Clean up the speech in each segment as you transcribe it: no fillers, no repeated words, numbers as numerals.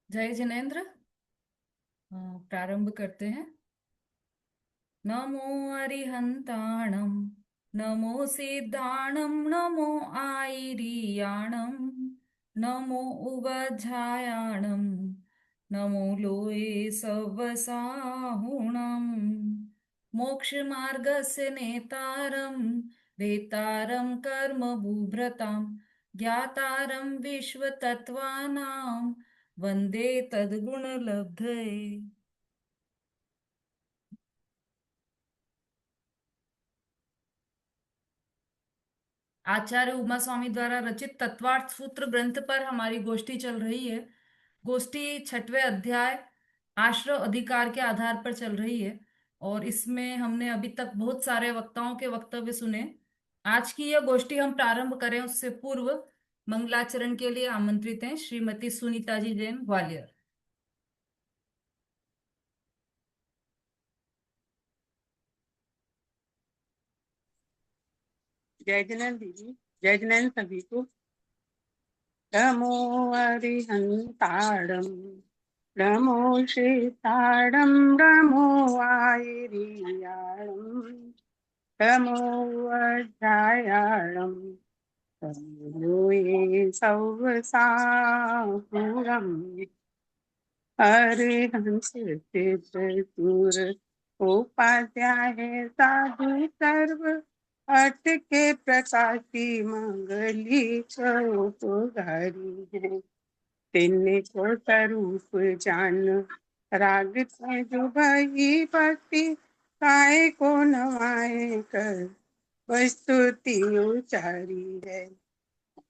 जय जिनेन्द्र। प्रारंभ करते हैं। नमो अरिहंताणं, नमो सिद्धाणं, नमो आयिरियाणं, नमो उवझायाणं, नमो लोये सवसाहुणं, मोक्षमार्गस्य नेतारं, वेतारं कर्मभूभृतां, ज्ञातारं विश्वतत्त्वानां, वन्दे तद्गुणलब्धये। आचार्य उमा स्वामी द्वारा रचित तत्वार्थ सूत्र ग्रंथ पर हमारी गोष्ठी चल रही है। गोष्ठी छठवें अध्याय आश्रव अधिकार के आधार पर चल रही है और इसमें हमने अभी तक बहुत सारे वक्ताओं के वक्तव्य सुने। आज की यह गोष्ठी हम प्रारंभ करें उससे पूर्व मंगलाचरण के लिए आमंत्रित हैं श्रीमती सुनीता जी जैन ग्वालियर। जय जैन दीदी। जय जैन सभी को। नमो अरिहंताणं, नमो श्रीताणं, नमो आयिरियाणं, नमो वज्रायाणं, नमो ये सौवसाहुरम्। अरिहंस सिद्धसूर उपाध्याय साधु सर्व अट के प्रकाशी मंगली चौपधारी है। तिन्ने को स्वरूप जान राग से जो भई भक्ति, काय को नवाए कर वस्तुति उचारी है।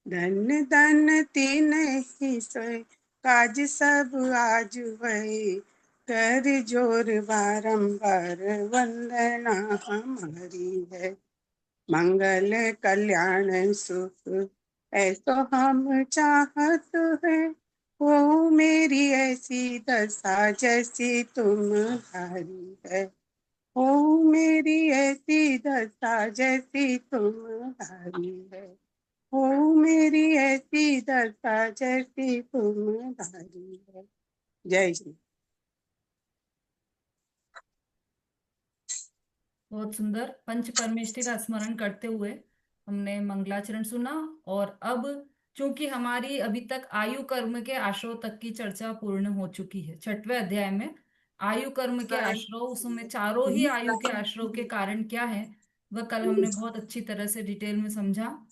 धन धन तीन ही सोए काज सब आज भय, कर जोर बारंबार वंदना हमारी है। मंगल कल्याण सुख ऐसो हम चाहत है, वो मेरी ऐसी दशा जैसी तुम धारी है। ओ मेरी ऐसी दशा जैसी तुम धारी है। ओ मेरी ऐसी दशा जैसी तुम धारी है। जय श्री। बहुत सुंदर पंच परमेष्टि का स्मरण करते हुए हमने मंगलाचरण सुना। और अब चूंकि हमारी अभी तक आयु कर्म के आश्रव तक की चर्चा पूर्ण हो चुकी है, छठवें अध्याय में आयु कर्म के आश्रव, उसमें चारों ही आयु के आश्रव के कारण क्या है वह कल हमने बहुत अच्छी तरह से डिटेल में समझा।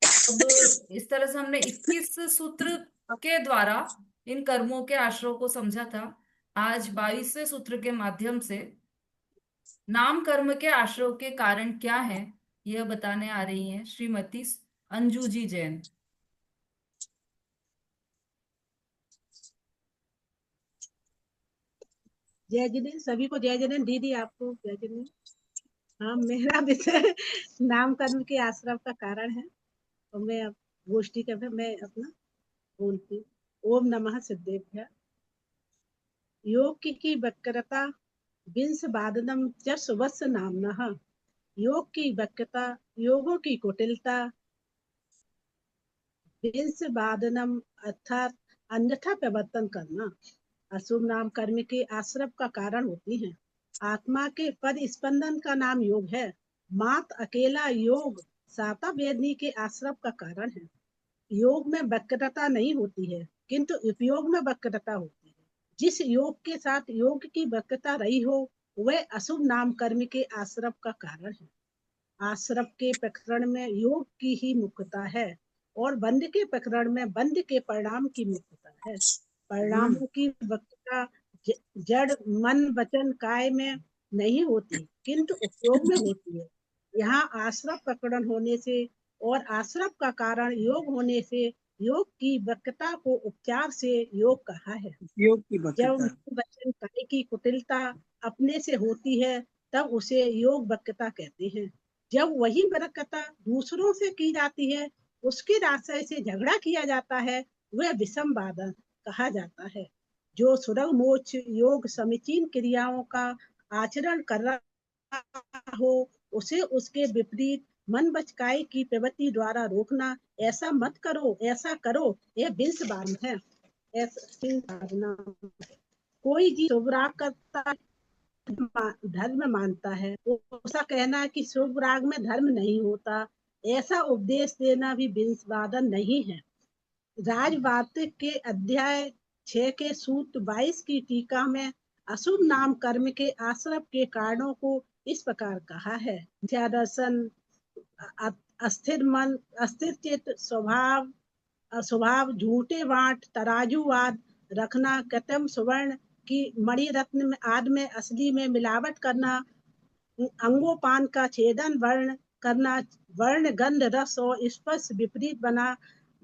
अब इस तरह से हमने 21 सूत्र के द्वारा इन कर्मों के आश्रव को समझा था। आज 22वें सूत्र के माध्यम से नाम कर्म के आश्रव के कारण क्या है यह बताने आ रही हैं श्रीमती अंजू जी जैन। जय जिनेन्द्र सभी को। जय जिनेन्द्र दीदी, आपको जय जिनेन्द्र। हाँ, मेरा विषय नाम कर्म के आश्रम का कारण है और मैं अब गोष्ठी का मैं अपना बोलती हूँ। ओम नमः सिद्धेभ्य। योग की वक्रता विंश बादनम च सुवत्स नामनः। योग की वक्रता, योगों की कुटिलता, विंश बादनम अर्थात अन्यथा प्रवर्तन करना, अशुभ नाम कर्म के आश्रव का कारण होती है। आत्मा के पद स्पंदन का नाम योग है। मात अकेला योग साता वेदनी के आश्रव का कारण है। योग में वक्रता नहीं होती है किंतु उपयोग में वक्रता होती है। जिस योग के साथ योग की वक्रता रही हो वह अशुभ नाम कर्म के आश्रव का कारण है। आश्रव के प्रकरण में योग की ही मुख्यता है और बंध के प्रकरण में बंध के परिणाम की मुख्यता है। परिणामों की वक्रता जड़ मन वचन काय में नहीं होती किंतु उपयोग में होती है। यहाँ आश्रव प्रकरण होने से और आश्रव का कारण योग होने से योग की वक्रता को उपचार से योग कहा है। योग की जब वक्रता। मन वचन काय की कुटिलता अपने से होती है तब उसे योग वक्रता कहते हैं। जब वही वक्रता दूसरों से की जाती है, उसके आशय से झगड़ा किया जाता है, वह विषम बाधन कहा जाता है। जो सुरग मोक्ष योग समीचीन क्रियाओं का आचरण कर रहा हो उसे उसके विपरीत मन बचकाई की प्रवृत्ति द्वारा रोकना, ऐसा मत करो ऐसा करो, यह विंश बाण है। ऐसी भावना। कोई जीव शुभ राग करता धर्म मानता है, उसका कहना है कि शुभ राग में धर्म नहीं होता, ऐसा उपदेश देना भी विंशवादन नहीं है। राजवार्तिक के अध्याय 6 के सूत्र 22 की टीका में अशुभ नाम कर्म के आश्रय के कारणों को इस प्रकार कहा है। दर्शन, अस्थिर मन, अस्थिर चित्त, स्वभाव, झूठे वाट, तराजूवाद रखना, कृत्रिम सुवर्ण की मणि रत्न में आदि में असली में मिलावट करना, अंगोपान का छेदन वर्ण करना, वर्ण गंध रस और स्पर्श विपरीत बना,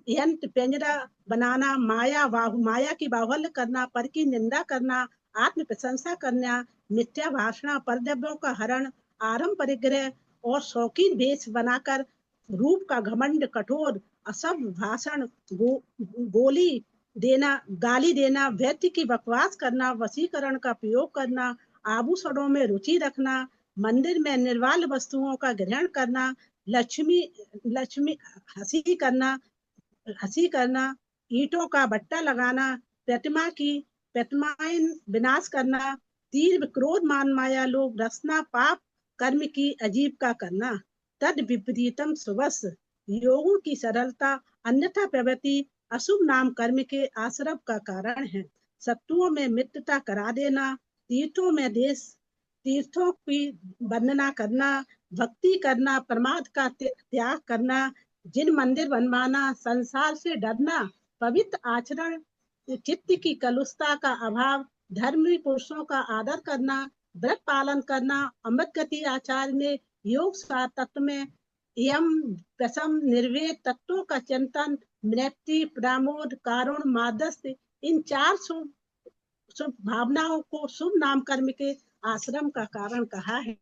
यंत्र पिंजरा बनाना, माया की बाहुल्य करना, पर की निंदा करना, आत्म प्रशंसा करना, मिथ्या भाषण, परद्रव्यों का हरण, आरंभ परिग्रह और शौकीन भेष बनाकर रूप का घमंड, कठोर असभ्य भाषण, गाली देना, व्यक्ति की बकवास करना, वशीकरण का प्रयोग करना, आभूषणों में रुचि रखना, मंदिर में निर्वाल वस्तुओं का ग्रहण करना, लक्ष्मी हंसी करना, ईंटों का बट्टा लगाना, प्रतिमाएं विनाश करना, तीव्र क्रोध मान माया लोभ रसना, पाप कर्म की आजीविका करना, तद विपरीतम सुवस, योगों की सरलता, अन्यथा प्रवृत्ति अशुभ नाम कर्म के आश्रव का कारण है। शत्रुओं में मित्रता करा देना, तीर्थों की वंदना करना, भक्ति करना, प्रमाद का त्याग करना, जिन मंदिर बनवाना, संसार से डरना, पवित्र आचरण, चित्त की कलुषता का अभाव, धर्मी पुरुषों का आदर करना, व्रत पालन करना, अमृत गति आचार्य में योग सार तत्व में यम प्रसम निर्वेद तत्वों का चिंतन, मृत्यु प्रमोद कारुण मादस्य, इन चार शुभ भावनाओं को शुभ नाम कर्म के आश्रम का कारण कहा है।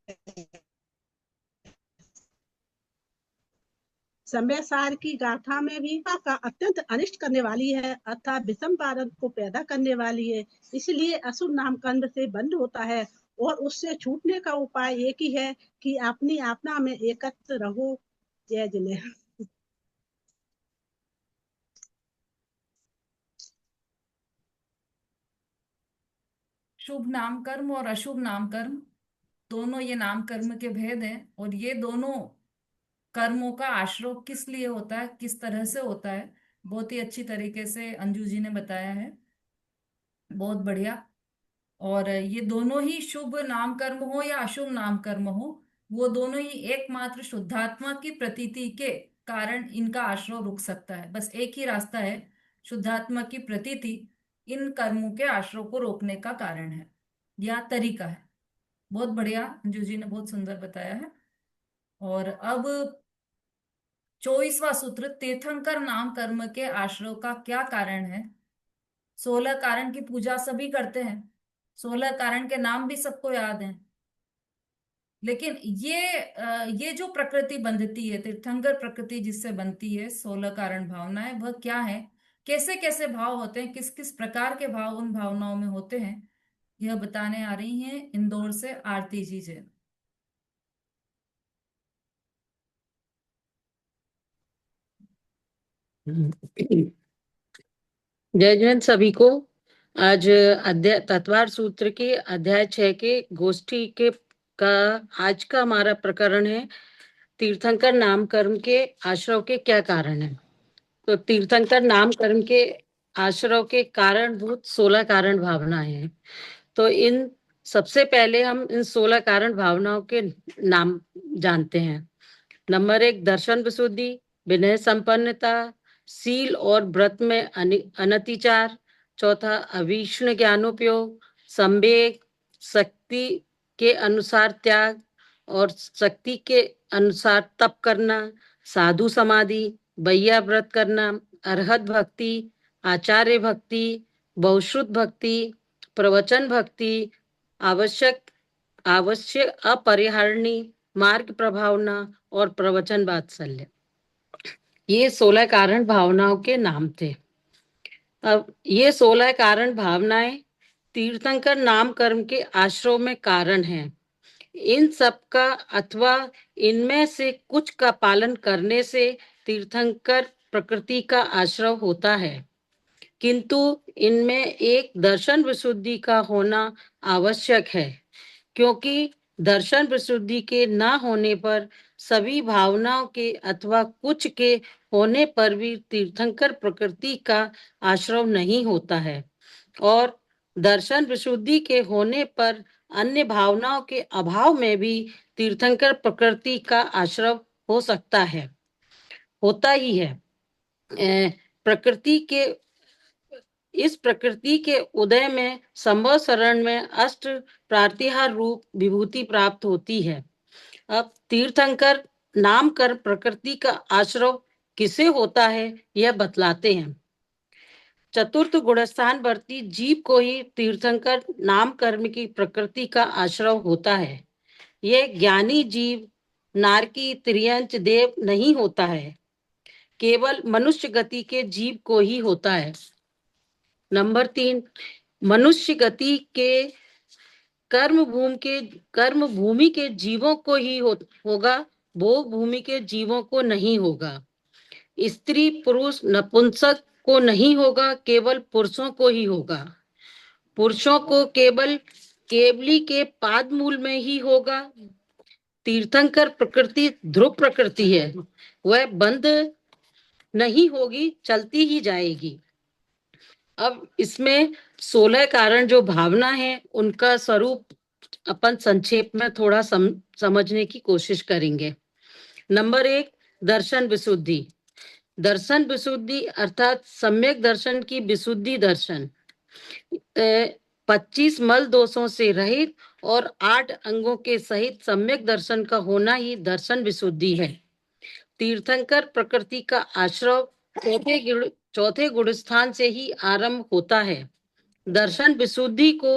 समय सार की गाथा में भी का अत्यंत अनिष्ट करने वाली है, अर्थात विषम भारत को पैदा करने वाली है, इसलिए अशुभ नाम कर्म से बंद होता है और उससे छूटने का उपाय एक ही है कि अपनी आपना में एकत्र रहो। जय जिनेन्द्र। शुभ नाम कर्म और अशुभ नाम कर्म दोनों ये नाम कर्म के भेद हैं, और ये दोनों कर्मों का आश्रय किस लिए होता है, किस तरह से होता है, बहुत ही अच्छी तरीके से अंजू जी ने बताया है। बहुत बढ़िया। और ये दोनों ही शुभ नाम कर्म हो या अशुभ नाम कर्म हो, वो दोनों ही एकमात्र शुद्धात्मा की प्रतीति के कारण इनका आश्रय रुक सकता है। बस एक ही रास्ता है, शुद्धात्मा की प्रतीति इन कर्मों के आश्रय को रोकने का कारण है या तरीका है। बहुत बढ़िया, अंजू जी ने बहुत सुंदर बताया है। और अब 24वां सूत्र, तीर्थंकर नाम कर्म के आश्रय का क्या कारण है। 16 कारण की पूजा सभी करते हैं, 16 कारण के नाम भी सबको याद हैं, लेकिन ये जो प्रकृति बंधती है, तीर्थंकर प्रकृति जिससे बनती है, 16 कारण भावनाएं, वह क्या है, कैसे कैसे भाव होते हैं, किस किस प्रकार के भाव उन भावनाओं में होते हैं, यह बताने आ रही हैं इंदौर से आरती जी जैन। जय जैन सभी को। आज अध्याय तत्वार सूत्र के अध्याय 6 के गोष्ठी के का आज का हमारा प्रकरण है, तीर्थंकर नाम कर्म के आश्रय के क्या कारण है। तो तीर्थंकर नाम कर्म के आश्रय के कारणभूत 16 कारण भावनाएं हैं। तो इन सबसे पहले हम इन 16 कारण भावनाओं के नाम जानते हैं। नंबर 1, दर्शन विशुद्धि, विनय संपन्नता, सील और व्रत में अनतिचार। चौथा, अभीष्ण ज्ञानोपयोग, संवेग, शक्ति के अनुसार त्याग और शक्ति के अनुसार तप करना, साधु समाधि, बैया व्रत करना, अरहत भक्ति, आचार्य भक्ति, बहुश्रुत भक्ति, प्रवचन भक्ति, आवश्यक अपरिहारणी मार्ग प्रभावना और प्रवचन वात्सल्य। ये 16 कारण भावनाओं के नाम थे। अब ये 16 कारण भावनाएं तीर्थंकर नाम कर्म के आश्रय में कारण हैं। इन सब का अथवा इनमें से कुछ का पालन करने से तीर्थंकर प्रकृति का आश्रय होता है। किंतु इनमें एक दर्शन विशुद्धि का होना आवश्यक है, क्योंकि दर्शन विशुद्धि के न होने पर सभी भावनाओं के अथवा कुछ के होने पर भी तीर्थंकर प्रकृति का आश्रय नहीं होता है, और दर्शन विशुद्धि के होने पर अन्य भावनाओं के अभाव में भी तीर्थंकर प्रकृति का आश्रय हो सकता है, होता ही है। प्रकृति के इस प्रकृति के उदय में संभव शरण में अष्ट प्रातिहार रूप विभूति प्राप्त होती है। अब तीर्थंकर नाम कर प्रकृति का आश्रय किसे होता है यह बतलाते हैं। चतुर्थ गुणस्थान वर्ती जीव को ही तीर्थंकर नाम कर्म की प्रकृति का आश्रय होता है। यह ज्ञानी जीव नारकी त्रियंच देव नहीं होता है, केवल मनुष्य गति के जीव को ही होता है। नंबर 3, मनुष्य गति के कर्म भूमि के जीवों को ही होगा, भोग भूमि के जीवों को नहीं होगा। स्त्री पुरुष नपुंसक को नहीं होगा, केवल पुरुषों को ही होगा। पुरुषों को केवल केवली के पाद मूल में ही होगा। तीर्थंकर प्रकृति ध्रुव प्रकृति है, वह बंद नहीं होगी, चलती ही जाएगी। अब इसमें 16 कारण जो भावना है उनका स्वरूप अपन संक्षेप में थोड़ा समझने की कोशिश करेंगे। नंबर 1, दर्शन विशुद्धि। दर्शन विशुद्धि अर्थात सम्यक दर्शन की विशुद्धि दर्शन 25 मल दोषों से रहित और 8 अंगों के सहित सम्यक दर्शन का होना ही दर्शन विशुद्धि है। तीर्थंकर प्रकृति का आश्रय चौथे गुणस्थान से ही आरंभ होता है। दर्शन विशुद्धि को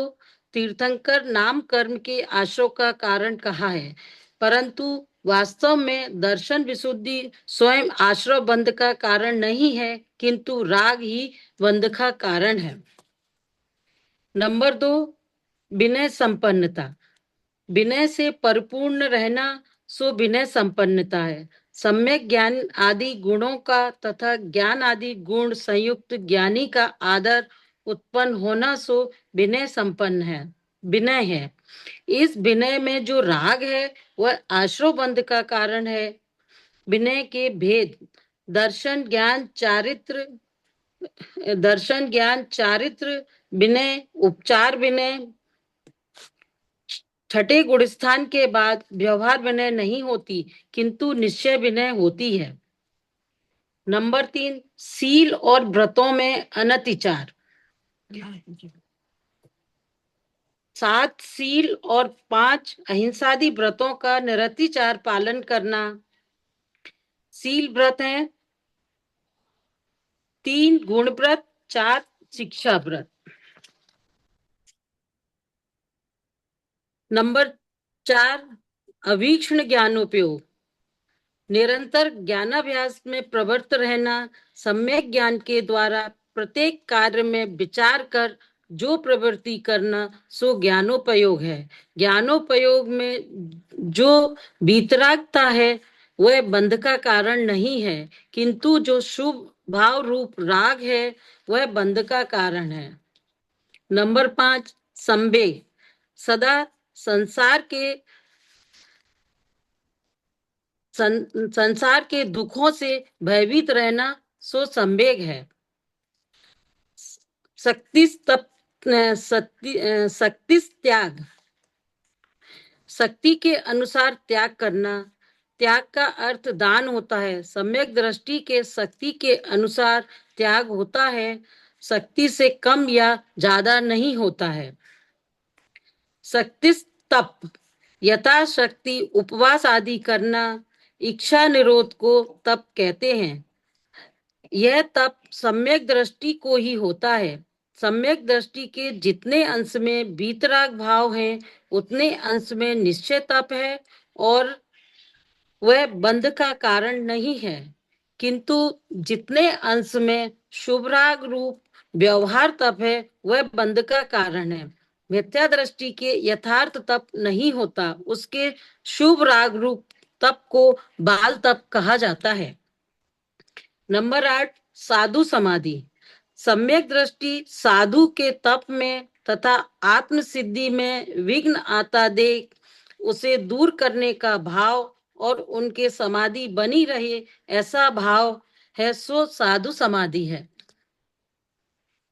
तीर्थंकर नाम कर्म के आश्रय का कारण कहा है, परंतु वास्तव में दर्शन विशुद्धि स्वयं आश्रय बंध का कारण नहीं है, किंतु राग ही बंध का कारण है। नंबर 2, विनय संपन्नता। विनय से परिपूर्ण रहना सो विनय संपन्नता है। सम्यक ज्ञान आदि गुणों का तथा ज्ञान आदि गुण संयुक्त ज्ञानी का आदर उत्पन्न होना सो विनय संपन्न है, विनय है। इस विनय में जो राग है वह आश्रय बंध का कारण है। विनय के भेद दर्शन ज्ञान चारित्र विनय, उपचार विनय। छठे गुणस्थान के बाद व्यवहार विनय नहीं होती, किंतु निश्चय विनय होती है। नंबर 3, सील और व्रतों में अनतिचार। 7 सील और 5 अहिंसादि व्रतों का निरतिचार पालन करना। सील व्रत है 3 गुण व्रत, 4 शिक्षा व्रत। नंबर 4, अवीक्षण ज्ञानोपयोग। निरंतर ज्ञानाभ्यास में प्रवृत्त रहना, सम्यक ज्ञान के द्वारा प्रत्येक कार्य में विचार कर जो प्रवृत्ति करना सो ज्ञानोपयोग है। ज्ञानोपयोग में जो वीतरागता है वह बंध का कारण नहीं है, किंतु जो शुभ भाव रूप राग है वह बंध का कारण है। नंबर 5, संवेग। सदा संसार के दुखों से भयभीत रहना सो संवेग है। शक्ति त्याग, शक्ति के अनुसार त्याग करना। त्याग का अर्थ दान होता है। सम्यक दृष्टि के शक्ति के अनुसार त्याग होता है, शक्ति से कम या ज्यादा नहीं होता है। शक्ति तप, यथाशक्ति उपवास आदि करना, इच्छा निरोध को तप कहते हैं। यह तप सम्यक दृष्टि को ही होता है। सम्यक दृष्टि के जितने अंश में वीतराग भाव है उतने अंश में निश्चय तप है, और वह बंध का कारण नहीं है, किंतु जितने अंश में शुभराग रूप व्यवहार तप है वह बंध का कारण है। मिथ्या दृष्टि के यथार्थ तप नहीं होता, उसके शुभ राग रूप तप को बाल तप कहा जाता है। नंबर 8, साधु समाधि। सम्यक दृष्टि साधु के तप में तथा आत्म सिद्धि में विघ्न आता देख उसे दूर करने का भाव और उनके समाधि बनी रहे ऐसा भाव है, सो साधु समाधि है।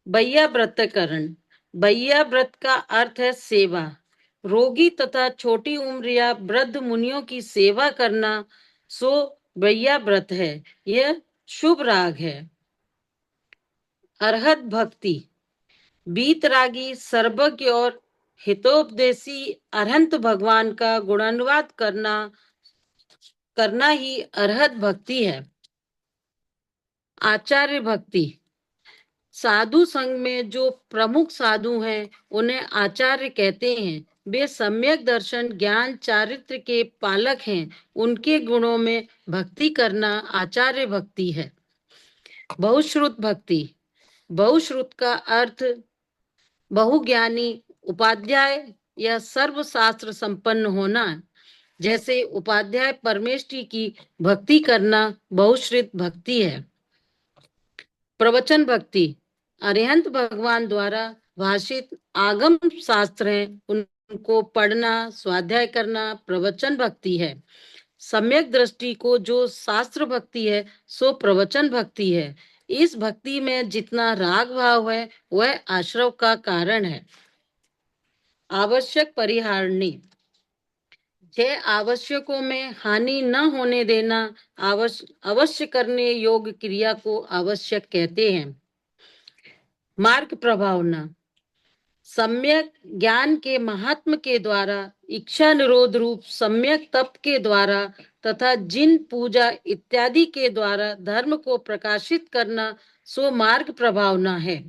बैया व्रतकरण। बैया व्रत का अर्थ है सेवा। रोगी तथा छोटी उम्र या वृद्ध मुनियों की सेवा करना सो बैया व्रत है। यह शुभ राग है। अरहत भक्ति। बीतरागी, सर्वज्ञ और हितोपदेशी अरहंत भगवान का गुणानुवाद करना ही अरहत भक्ति है। आचार्य भक्ति। साधु संघ में जो प्रमुख साधु हैं उन्हें आचार्य कहते हैं। वे सम्यक दर्शन, ज्ञान, चारित्र के पालक हैं। उनके गुणों में भक्ति करना आचार्य भक्ति है। बहुश्रुत भक्ति। बहुश्रुत का अर्थ बहुज्ञानी, उपाध्याय या सर्वशास्त्र संपन्न होना। जैसे उपाध्याय परमेष्टि की भक्ति करना बहुश्रुत भक्ति है। प्रवचन भक्ति। अरिहंत भगवान द्वारा भाषित आगम शास्त्र हैं, उनको पढ़ना, स्वाध्याय करना प्रवचन भक्ति है। सम्यक दृष्टि को जो शास्त्र भक्ति है सो प्रवचन भक्ति है। इस भक्ति में जितना राग भाव है वह आश्रव का कारण है। आवश्यक परिहारणी। छह आवश्यकों में हानि न होने देना अवश्य करने योग्य क्रिया को आवश्यक कहते हैं। मार्ग प्रभावना। सम्यक ज्ञान के महात्म के द्वारा, इच्छा निरोध रूप सम्यक तप के द्वारा तथा जिन पूजा इत्यादि के द्वारा धर्म को प्रकाशित करना सो मार्ग प्रभावना है।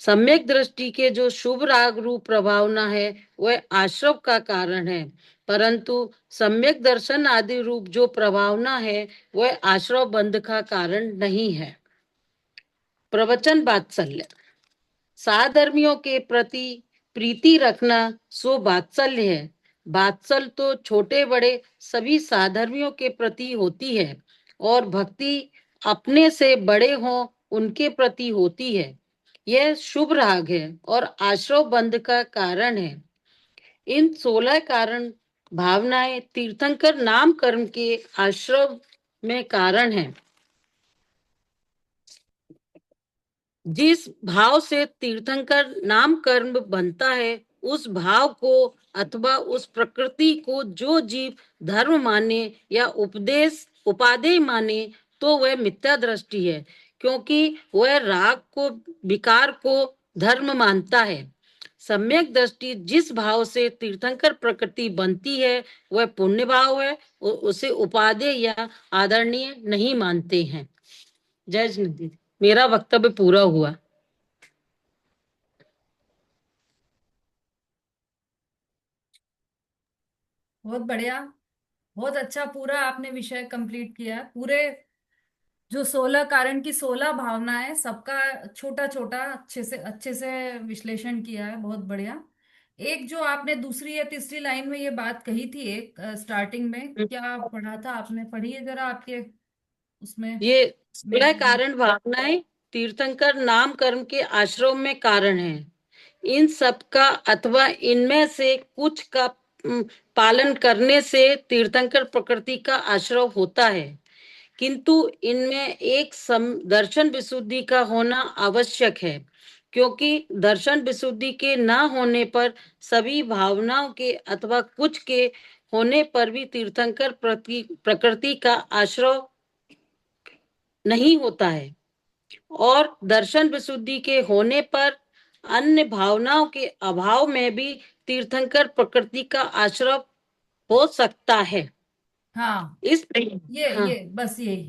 सम्यक दृष्टि के जो शुभ राग रूप प्रभावना है वह आश्रव का कारण है, परंतु सम्यक दर्शन आदि रूप जो प्रभावना है वह आश्रव बंध का कारण नहीं है। प्रवचन वात्सल्य। साधर्मियों के प्रति प्रीति रखना सो वात्सल्य है। वात्सल तो छोटे बड़े सभी साधर्मियों के प्रति होती है और भक्ति अपने से बड़े हों उनके प्रति होती है। यह शुभ राग है और आश्रव बंध का कारण है। इन 16 कारण भावनाएं तीर्थंकर नाम कर्म के आश्रव में कारण है। जिस भाव से तीर्थंकर नाम कर्म बनता है उस भाव को अथवा उस प्रकृति को जो जीव धर्म माने या उपादेय माने तो वह मिथ्या दृष्टि है, क्योंकि वह राग को, विकार को धर्म मानता है। सम्यक दृष्टि जिस भाव से तीर्थंकर प्रकृति बनती है वह पुण्य भाव है, उसे उपादेय या आदरणीय नहीं मानते हैं। जय श्री। मेरा वक्तव्य पूरा हुआ। बहुत बढ़िया, बहुत अच्छा, पूरा आपने विषय कंप्लीट किया। पूरे जो 16 कारण की 16 भावनाएं, सबका छोटा छोटा अच्छे से विश्लेषण किया है। बहुत बढ़िया। एक जो आपने दूसरी या तीसरी लाइन में ये बात कही थी, एक स्टार्टिंग में क्या पढ़ा था आपने, पढ़िए जरा आपके उसमें। ये 16 मेरे कारण भावनाएं तीर्थंकर नाम कर्म के आश्रम में कारण है। इन सब का अथवा इनमें से कुछ का पालन करने से तीर्थंकर प्रकृति का आश्रय होता है, किंतु इनमें एक दर्शन विशुद्धि का होना आवश्यक है, क्योंकि दर्शन विशुद्धि के न होने पर सभी भावनाओं के अथवा कुछ के होने पर भी तीर्थंकर प्रकृति का आश्रय नहीं होता है, और दर्शन विशुद्धि के होने पर अन्य भावनाओं के अभाव में भी तीर्थंकर प्रकृति का आश्रय हो सकता है। हाँ, इस हाँ। ये बस यही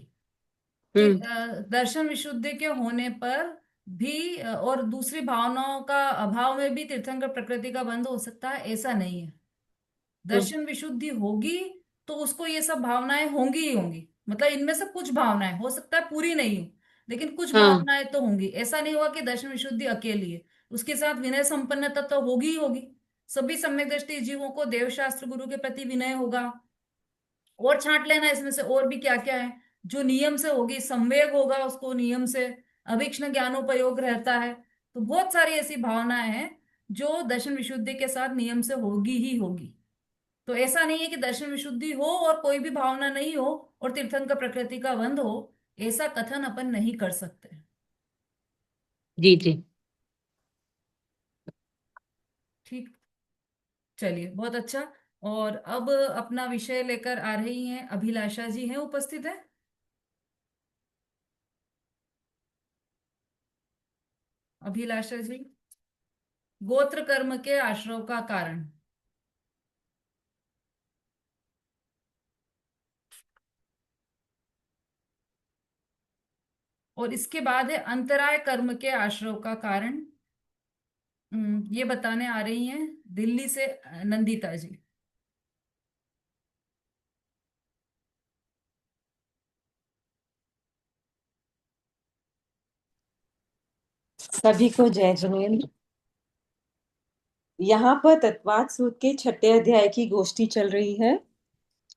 कि हम्म। दर्शन विशुद्धि के होने पर भी और दूसरी भावनाओं का अभाव में भी तीर्थंकर प्रकृति का बंध हो सकता है, ऐसा नहीं है। हम्म। दर्शन विशुद्धि होगी तो उसको ये सब भावनाएं होंगी ही होंगी। मतलब इनमें से कुछ भावनाएं हो सकता है पूरी नहीं हो, लेकिन कुछ हाँ। भावनाएं तो होंगी। ऐसा नहीं होगा कि दर्शन विशुद्धि अकेली है, उसके साथ विनय संपन्नता तो होगी ही होगी। सभी सम्यक दृष्टि जीवों को देव शास्त्र गुरु के प्रति विनय होगा। और छांट लेना इसमें से और भी क्या क्या है जो नियम से होगी। संवेग होगा उसको नियम से, अभीक्ष्ण ज्ञानोपयोग रहता है। तो बहुत सारी ऐसी भावनाएं हैं जो दर्शन विशुद्धि के साथ नियम से होगी ही होगी। तो ऐसा नहीं है कि दर्शन विशुद्धि हो और कोई भी भावना नहीं हो और तीर्थंकर प्रकृति का बंध हो, ऐसा कथन अपन नहीं कर सकते। जी जी। ठीक, चलिए, बहुत अच्छा। और अब अपना विषय लेकर आ रही हैं अभिलाषा जी, हैं उपस्थित है? अभिलाषा जी, गोत्र कर्म के आश्रव का कारण। और इसके बाद है अंतराय कर्म के आश्रव का कारण। ये बताने आ रही हैं दिल्ली से नंदिता जी। सभी को जय जिनेन्द्र। यहाँ पर तत्वाद सूत्र के छठे अध्याय की गोष्ठी चल रही है।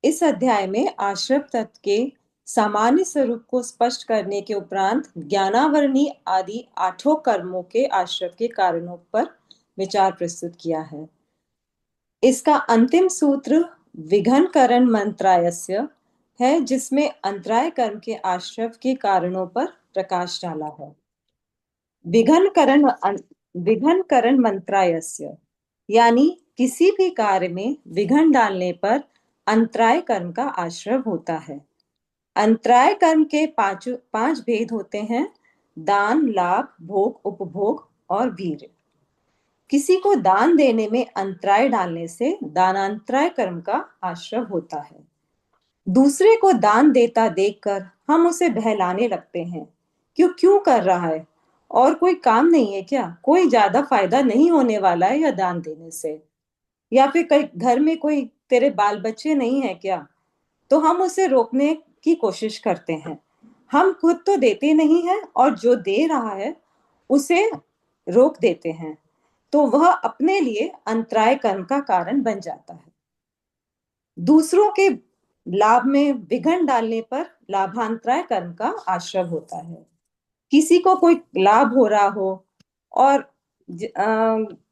इस अध्याय में आश्रव तत्व के सामान्य स्वरूप को स्पष्ट करने के उपरांत ज्ञानावरणी आदि आठों कर्मों के आश्रव के कारणों पर विचार प्रस्तुत किया है। इसका अंतिम सूत्र विघ्नकरण मंत्रायस्य है, जिसमें अंतराय कर्म के आश्रव के कारणों पर प्रकाश डाला है। विघ्नकरण मंत्रायस्य यानी किसी भी कार्य में विघ्न डालने पर अंतराय कर्म का आश्रय होता है। अंतराय कर्म के पांच भेद होते हैं: दान, लाभ, भोग, उपभोग और वीर्य। किसी को दान देने में अंतराय डालने से दानांतराय कर्म का आश्रय होता है। दूसरे को दान देता देखकर हम उसे बहलाने लगते हैं, क्यों क्यों कर रहा है, और कोई काम नहीं है क्या, कोई ज्यादा फायदा नहीं होने वाला है या दान देने से, या फिर कई घर में कोई तेरे बाल बच्चे नहीं है क्या, तो हम उसे रोकने की कोशिश करते हैं। हम खुद तो देते नहीं हैं और जो दे रहा है उसे रोक देते हैं, तो वह अपने लिए अंतराय कर्म का कारण बन जाता है। दूसरों के लाभ में विघ्न डालने पर लाभांतराय कर्म का आश्रय होता है। किसी को कोई लाभ हो रहा हो और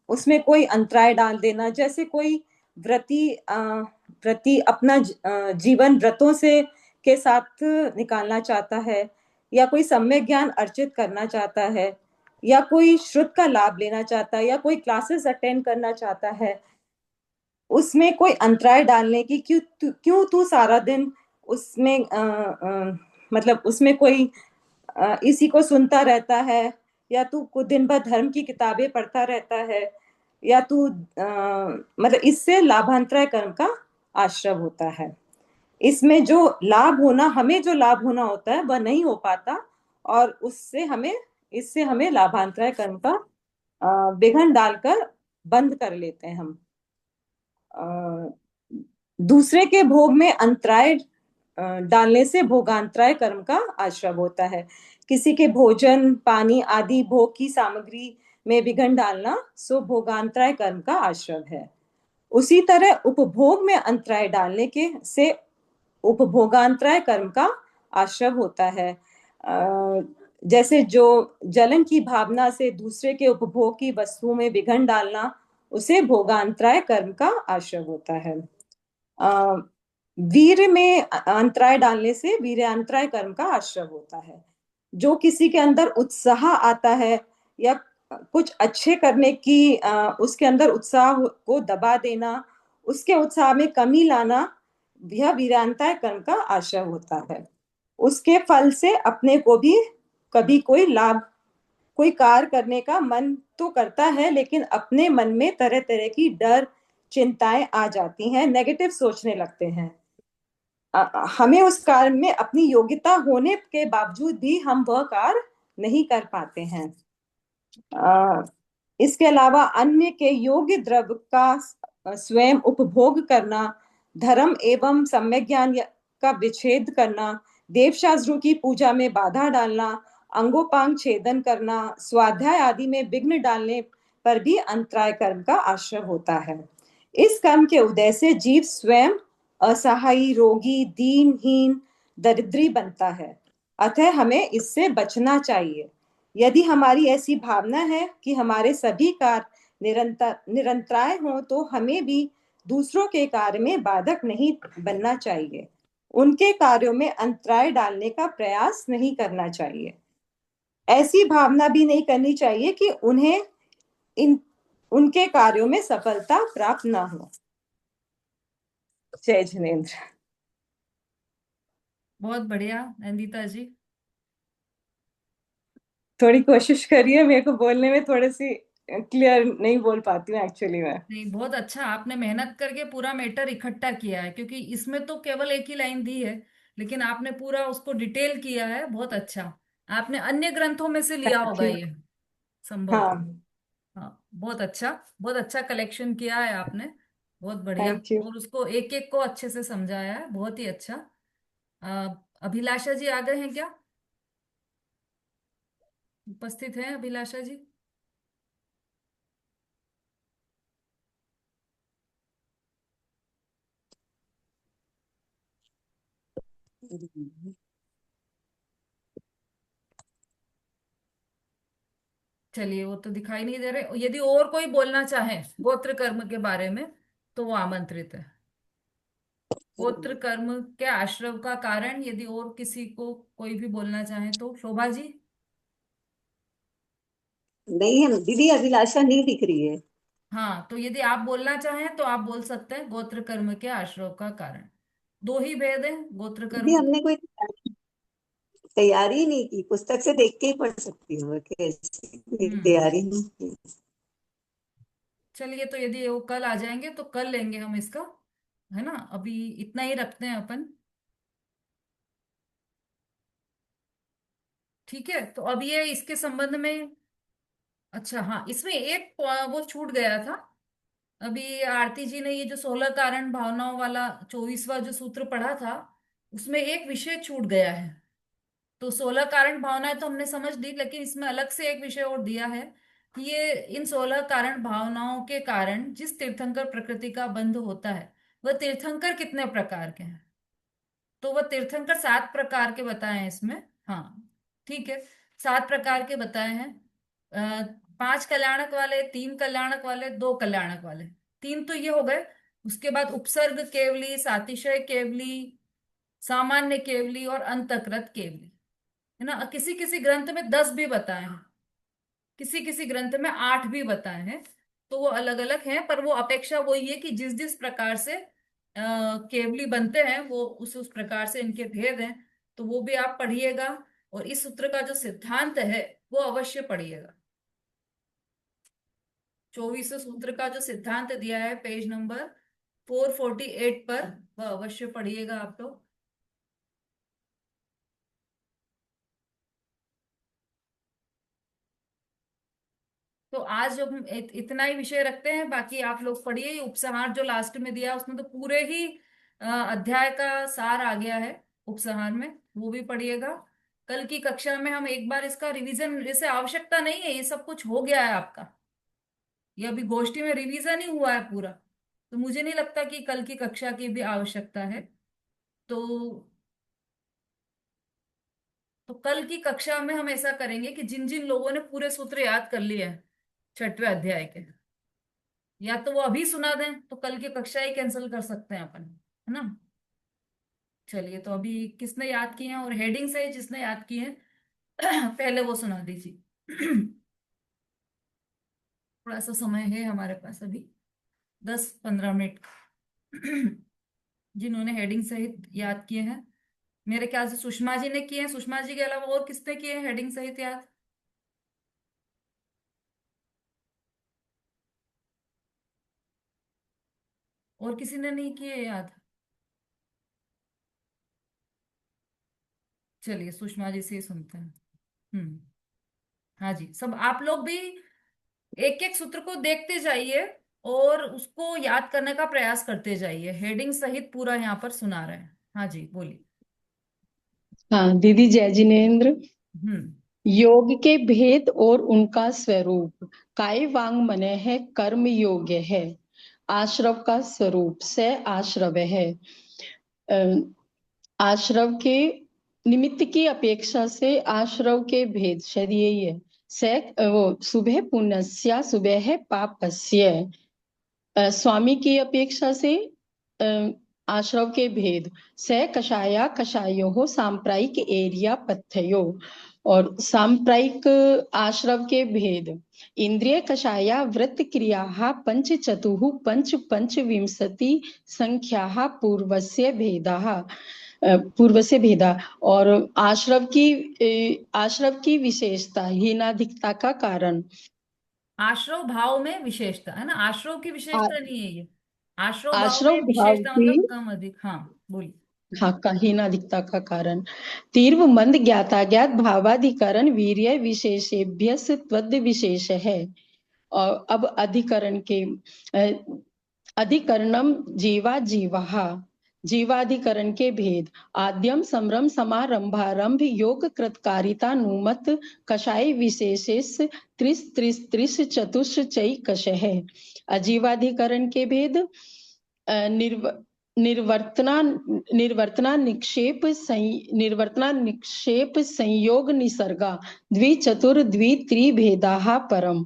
उसमें कोई अंतराय डाल देना, जैसे कोई व्रती अपना जीवन व्रतों से के साथ निकालना चाहता है, या कोई सम्यक ज्ञान अर्जित करना चाहता है, या कोई श्रुत का लाभ लेना चाहता है, या कोई क्लासेस अटेंड करना चाहता है, उसमें कोई अंतराय डालने की क्यों तू सारा दिन उसमें मतलब उसमें कोई इसी को सुनता रहता है, या तू को दिन भर धर्म की किताबें पढ़ता रहता है, या तू मतलब इससे लाभांतराय कर्म का आश्रय होता है। इसमें जो लाभ होना, हमें जो लाभ होना होता है वह नहीं हो पाता, और इससे हमें लाभांतराय कर्म का विघ्न डालकर बंद कर लेते हैं हम। दूसरे के भोग में अंतराय डालने से भोगांतराय कर्म का आश्रय होता है। किसी के भोजन, पानी आदि भोग की सामग्री में विघ्न डालना सो भोगांतराय कर्म का आश्रय है। उसी तरह उपभोग में अंतराय डालने के से उपभोगांतराय कर्म का आश्रय होता है। जैसे जो जलन की भावना से दूसरे के उपभोग की वस्तुओं में विघ्न डालना, उसे भोगांतराय कर्म का आश्रय होता है। वीर्य में अंतराय डालने से वीर्यांतराय कर्म का आश्रय होता है। जो किसी के अंदर उत्साह आता है या कुछ अच्छे करने की उसके अंदर उत्साह को दबा देना, उसके उत्साह में कमी लाना, यह वीर्यांतराय कर्म का आश्रय होता है। उसके फल से अपने को भी कभी कोई कार्य करने का मन तो करता है, लेकिन अपने मन में तरह तरह की डर, चिंताएं आ जाती हैं, नेगेटिव सोचने लगते हैं। हमें उस कार्य में अपनी योग्यता होने के बावजूद भी हम वह कार्य नहीं कर पाते हैं। इसके अलावा अन्य के योग्य द्रव्य का स्वयं उपभोग करना, धर्म एवं सम्यक ज्ञान का विच्छेद करना, देव शास्त्रों की पूजा में बाधा डालना, अंगोपांग छेदन करना, स्वाध्याय आदि में विघ्न डालने पर भी अंतराय कर्म का आश्रय होता है। इस कर्म के उदय से जीव स्वयं असहायी, रोगी, दीनहीन, दरिद्री बनता है। अतः हमें इससे बचना चाहिए। यदि हमारी ऐसी भावना है कि हमारे सभी कार्य निरंतराय हों, तो हमें भी दूसरों के कार्य में बाधक नहीं बनना चाहिए, उनके कार्यों में अंतराय डालने का प्रयास नहीं करना चाहिए। ऐसी भावना भी नहीं करनी चाहिए कि उन्हें उनके कार्यों में सफलता प्राप्त ना हो। जय जिनेन्द्र। बहुत बढ़िया नंदिता जी। थोड़ी कोशिश करिए, मेरे को बोलने में थोड़ी सी क्लियर नहीं बोल पाती हूँ एक्चुअली मैं। नहीं, बहुत अच्छा, आपने मेहनत करके पूरा मैटर इकट्ठा किया है, क्योंकि इसमें तो केवल एक ही लाइन दी है, लेकिन आपने पूरा उसको डिटेल किया है। बहुत अच्छा। आपने अन्य ग्रंथों में से लिया थैंक होगा यू। ये, संभवतः। हाँ, हाँ, बहुत अच्छा। बहुत अच्छा कलेक्शन किया है आपने। बहुत बढ़िया। Thank you. और उसको एक एक को अच्छे से समझाया है, बहुत ही अच्छा। अभिलाषा जी आ गए हैं क्या? उपस्थित हैं अभिलाषा जी? चलिए, वो तो दिखाई नहीं दे रहे। यदि और कोई बोलना चाहे गोत्र कर्म के बारे में, तो वो आमंत्रित है। गोत्र कर्म के आश्रव का कारण, यदि और किसी को कोई भी बोलना चाहे तो। शोभा जी? नहीं है दीदी, अभिलाषा नहीं दिख रही है। हाँ, तो यदि आप बोलना चाहें तो आप बोल सकते हैं, गोत्र कर्म के आश्रव का कारण। दो ही भेद है गोत्र दीदी कर्म। हमने कोई तैयारी नहीं की, पुस्तक से देख के ही पढ़ सकती हूँ, कैसे कोई हम्म। तैयारी नहीं की। चलिए, तो यदि वो कल आ जाएंगे तो कल लेंगे हम इसका, है ना? अभी इतना ही रखते हैं अपन। ठीक है, तो अब ये इसके संबंध में। अच्छा, हाँ, इसमें एक वो छूट गया था। अभी आरती जी ने ये जो 16 कारण भावनाओं वाला 24वां जो सूत्र पढ़ा था, उसमें एक विषय छूट गया है। तो 16 कारण भावनाएं तो हमने समझ ली, लेकिन इसमें अलग से एक विषय और दिया है कि ये इन 16 कारण भावनाओं के कारण जिस तीर्थंकर प्रकृति का बंध होता है, वह तीर्थंकर कितने प्रकार के हैं। तो वह तीर्थंकर 7 प्रकार के बताए हैं इसमें। हाँ, ठीक है। 7 प्रकार के बताए हैं। 5 कल्याणक वाले, 3 कल्याणक वाले, 2 कल्याणक वाले। 3 तो ये हो गए। उसके बाद उपसर्ग केवली, सातिशय केवली, सामान्य केवली और अंतकृत केवली, है ना? किसी किसी ग्रंथ में 10 भी बताए हैं, किसी किसी ग्रंथ में 8 भी बताए हैं। तो वो अलग अलग हैं, पर वो अपेक्षा वही है कि जिस जिस प्रकार से केवली बनते हैं, वो उस प्रकार से इनके भेद हैं। तो वो भी आप पढ़िएगा। और इस सूत्र का जो सिद्धांत है, वो अवश्य पढ़िएगा। 24वें सूत्र का जो सिद्धांत दिया है पेज नंबर 448 पर, वह अवश्य पढ़िएगा आप लोग। तो आज हम इतना ही विषय रखते हैं। बाकी आप लोग पढ़िए। ये उपसंहार जो लास्ट में दिया, उसमें तो पूरे ही अध्याय का सार आ गया है उपसंहार में, वो भी पढ़िएगा। कल की कक्षा में हम एक बार इसका रिवीजन, जैसे आवश्यकता नहीं है, ये सब कुछ हो गया है आपका। ये अभी गोष्ठी में रिवीजन ही हुआ है पूरा। तो मुझे नहीं लगता कि कल की कक्षा की भी आवश्यकता है। तो तो कल की कक्षा में हम ऐसा करेंगे कि जिन जिन लोगों ने पूरे सूत्र याद कर लिए हैं 6वें अध्याय के, या तो वो अभी सुना दें, तो कल की कक्षा ही कैंसिल कर सकते हैं अपन, है ना? चलिए, तो अभी किसने याद किए हैं, और हेडिंग से जिसने याद किए हैं पहले वो सुना दीजिए। थोड़ा सा समय है हमारे पास अभी, 10-15 मिनट। जिन्होंने हेडिंग सहित याद किए हैं, मेरे ख्याल से सुषमा जी ने किए हैं। सुषमा जी के अलावा और किसने किए हैं हेडिंग सहित याद? और किसी ने नहीं किए याद? चलिए, सुषमा जी से ही सुनते हैं। हम्म। हाँ जी, सब आप लोग भी एक एक सूत्र को देखते जाइए और उसको याद करने का प्रयास करते जाइए। हेडिंग सहित पूरा यहाँ पर सुना रहे हैं। हाँ जी, बोलिए। हाँ दीदी, जय जिनेन्द्र। हम्म। योग के भेद और उनका स्वरूप। काय वांग मने है कर्म योग्य है, आश्रव का स्वरूप से आश्रव है। आश्रव के निमित्त की अपेक्षा से आश्रव के भेद, शायद यही है, से वो शुभे पुण्यस्य शुभे पापस्य। स्वामी की अपेक्षा से आश्रव के भेद। से कषाया कषायो सांप्रदायिक एरिया पथ्यो। और सांप्रदायिक आश्रव के भेद। इंद्रिय कषाया वृत्त क्रिया पंच चतुः पंच पंचविंशति संख्या पूर्वस्य भेदा। और आश्रव की विशेषता हीनाधिकता का कारण। आश्रव भाव में विशेषता है ना, आश्रव की आ- विशेषता नहीं है ये। आश्रव भाव आश्रव में भाव विशेषता की मतलब कम अधिक। हाँ बोलिए। हाँ का हीनाधिकता का कारण। तीव्र मंद ज्ञाताज्ञात भावाधिकरण वीर्य विशेषेभ्य त्वद विशेष है। और अब अधिकरण के अधिकरणम जीवा जीवा। जीवाधिकरण के भेद। आद्यम समरम समारंभारंभ योग कृतकारिता नुमत कषाय विशेषेस त्रिस त्रिस त्रिस चतुष चई कष है। अजीवाधिकरण के भेद। निर्वर्तना निर्वर्तना निक्षेप संयोग निसर्गा द्विचतुर द्वित्रिभेदा परम।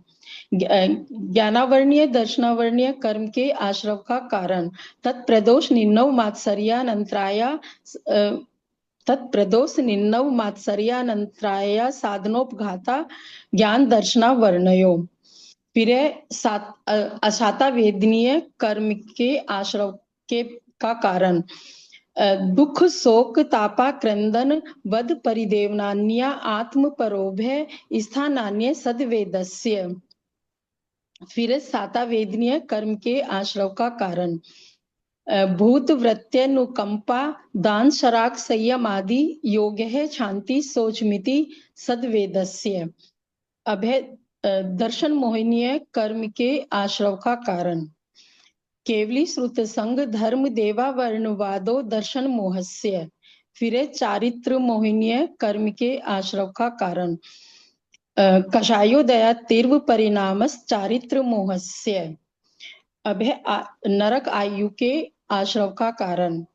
ज्ञानावर्णीय दर्शनावर्णीय कर्म के आश्रव का कारण। तत्प्रदोष निन्नव मात्सर्यानंतराया तत्प्रदोष निन्नव मात्सर्यानंतराया साधनोपघाता ज्ञान दर्शना वर्णयो। फिर अशाता वेदनीय कर्म के आश्रव के का कारण। दुख शोक तापा क्रंदन वध परिदेवनान्य आत्म परोभय स्थानान्य सदवेदस्य। फिर साता वेदनीय कर्म के आश्रव का कारण। भूत वृत्त्यनुकंपा दान शराक संयम आदि योग है शांति सोचमिति सदवेदस्य। अभय दर्शन मोहिनीय कर्म के आश्रव का कारण। केवली श्रुत संग धर्म देवा वर्णवादो दर्शन मोहस्य। फिर चारित्र मोहिनीय कर्म के आश्रव का कारण। कषायोदया तीर्व परिणामस चारित्र मोहस्य। अभय नरक आयु के आश्रव का कारण।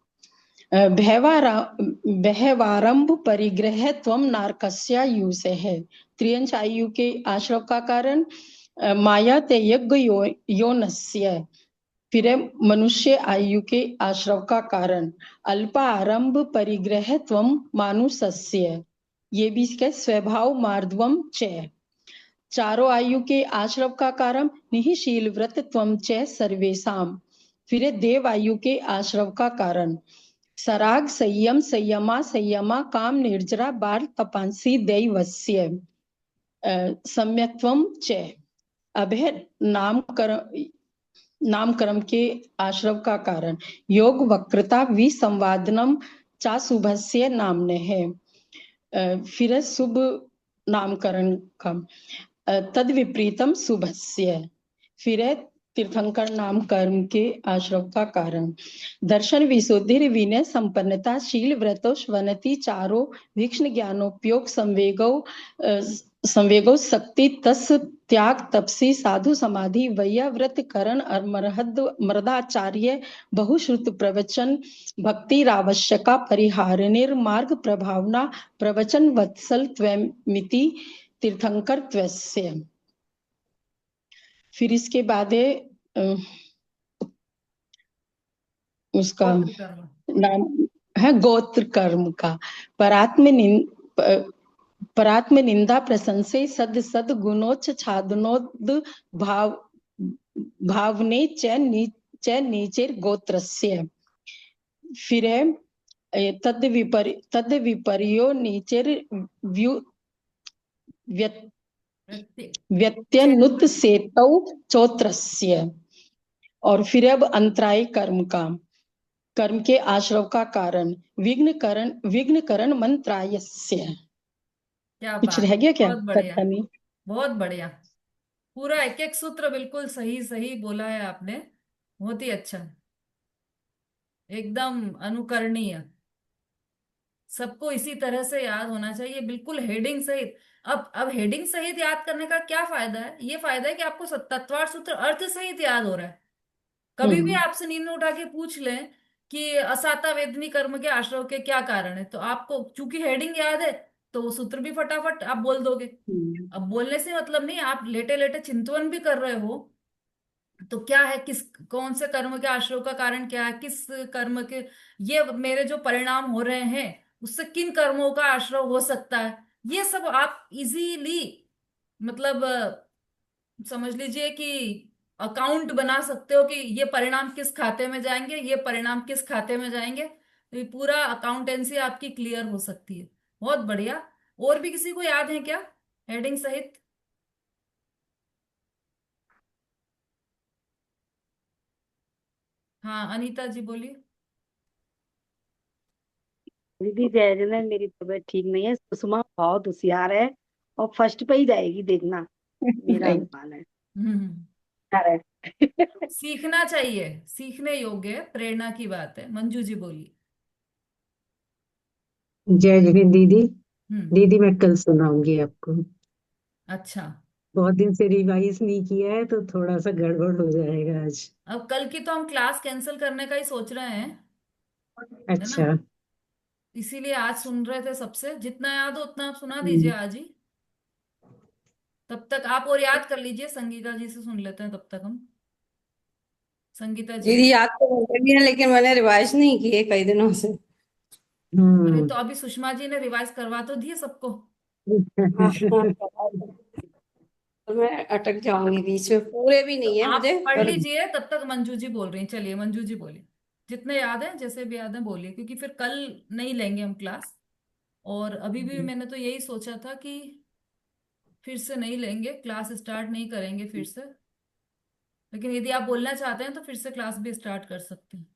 भयवारंभ परिग्रह त्वम नारकस्या यु से है। त्रियंश आयु के आश्रव का कारण। माया ते यज्ञ योनस्य। फिर मनुष्य आयु के आश्रव का कारण। अल्पारंभ परिग्रह त्वम मानुषस्य। ये भी इसके स्वभाव मार्दवम च। चारों आयु के आश्रव का कारण। निःशील व्रत त्वम च सर्वेशाम। फिर देव आयु के आश्रव का कारण। सराग संयम संयमा संयमा काम निर्जरा बाल तपांसी दैवस्य। सम्यक्त्वम च। अभय नामकर्म के आश्रव का कारण। योग वक्रता विसंवादनम चाशुभस्य नामने है। फिर शुभ नामकरण का। तद विपरीतम शुभस्य। फिर तीर्थंकर नाम कर्म के आश्रव का कारण। दर्शन विशुद्धि विनय संपन्नता शील व्रतो स्वनति चारो भीक्षण ज्ञानोपयोग संवेगो शक्ति तस् त्याग तपसी साधु समाधि वैया व्रत करण मर्दाचार्य बहुश्रुत प्रवचन भक्ति रावश्यका परिहार निर्मार्ग प्रभावना प्रवचन वत्सल त्वमिति तीर्थंकर त्वस्य। फिर इसके बाद है उसका गोत्र कर्म। नाम है गोत्र कर्म का। परात्म निंदा प्रशंसे सद सद गुणोच्च छादनोद भावने च नीचेर गोत्रस्य। फिर है तद विपर्यो नीचेर व्यत्यनुत सेतौ चोत्रस्य। और फिर अब अंतराय कर्म का कर्म के आश्रव का कारण। विघ्नकरण मंत्रायस्य। क्या कुछ बात रह है, गया क्या बहुत बढ़िया। कथा में? बहुत बढ़िया। पूरा एक एक सूत्र बिल्कुल सही सही बोला है आपने। बहुत ही अच्छा, एकदम अनुकरणीय। सबको इसी तरह से याद होना चाहिए, बिल्कुल हेडिंग सहित। अब हेडिंग सहित याद करने का क्या फायदा है? ये फायदा है कि आपको तत्वार सूत्र अर्थ सहित याद हो रहा है। कभी भी हम्म आपसे नींद में उठा के पूछ लें कि असाता वेदनी कर्म के आश्रव के क्या कारण है, तो आपको चूंकि हेडिंग याद है तो वो सूत्र भी फटाफट आप बोल दोगे। अब बोलने से मतलब नहीं, आप लेटे लेटे चिंतन भी कर रहे हो तो क्या है, किस कौन से कर्म के आश्रय का कारण क्या है, किस कर्म के ये मेरे जो परिणाम हो रहे हैं उससे किन कर्मों का आश्रय हो सकता है, ये सब आप इजीली मतलब समझ लीजिए कि अकाउंट बना सकते हो कि ये परिणाम किस खाते में जाएंगे, ये परिणाम किस खाते में जाएंगे, तो ये पूरा अकाउंटेंसी आपकी क्लियर हो सकती है। बहुत बढ़िया। और भी किसी को याद है क्या हेडिंग सहित? हाँ अनीता जी बोलिए। दीदी जय जगन्नाथ, मेरी तबीयत ठीक नहीं है। सुषमा बहुत होशियार है और फर्स्ट पे ही जाएगी, देखना, मेरा नहीं, अनुमान है। हम्म। होशियार है। सीखना चाहिए, सीखने योग्य है, प्रेरणा की बात है। मंजू जी बोलिए। जय जगन दीदी। हम्म। दीदी मैं कल सुनाऊंगी आपको। अच्छा। बहुत दिन से रिवाइज नहीं किया है तो थोड़ा सा गड़बड़ हो जाएगा आज। अब कल की तो हम क्लास कैंसिल करने का ही सोच रहे हैं, है ना? अच्छा। इसीलिए आज सुन रहे थे, सबसे जितना याद हो उतना आप सुना दीजिए हम्म। आज ही। तब तक आप और याद कर लीजिए, संगीता जी से सुन लेते हैं तब तक हम। संगीता जी। दीदी याद तो मुझे भी है, लेकिन मैंने रिवाइज नहीं किए कई दिनों से। अरे हम्म। तो अभी सुषमा जी ने रिवाइज करवा तो दिए सबको। हाँ हाँ, तो मैं अटक जाऊंगी बीच में, पूरे भी तो नहीं है आप मुझे पढ़ पर। लीजिए, तब तक मंजू जी बोल रही हैं। चलिए मंजू जी बोलिए, जितने याद है, जैसे भी याद है बोलिए, क्योंकि फिर कल नहीं लेंगे हम क्लास। और अभी भी मैंने तो यही सोचा था कि फिर से नहीं लेंगे क्लास, स्टार्ट नहीं करेंगे फिर से। लेकिन यदि आप बोलना चाहते हैं तो फिर से क्लास भी स्टार्ट कर सकते हैं।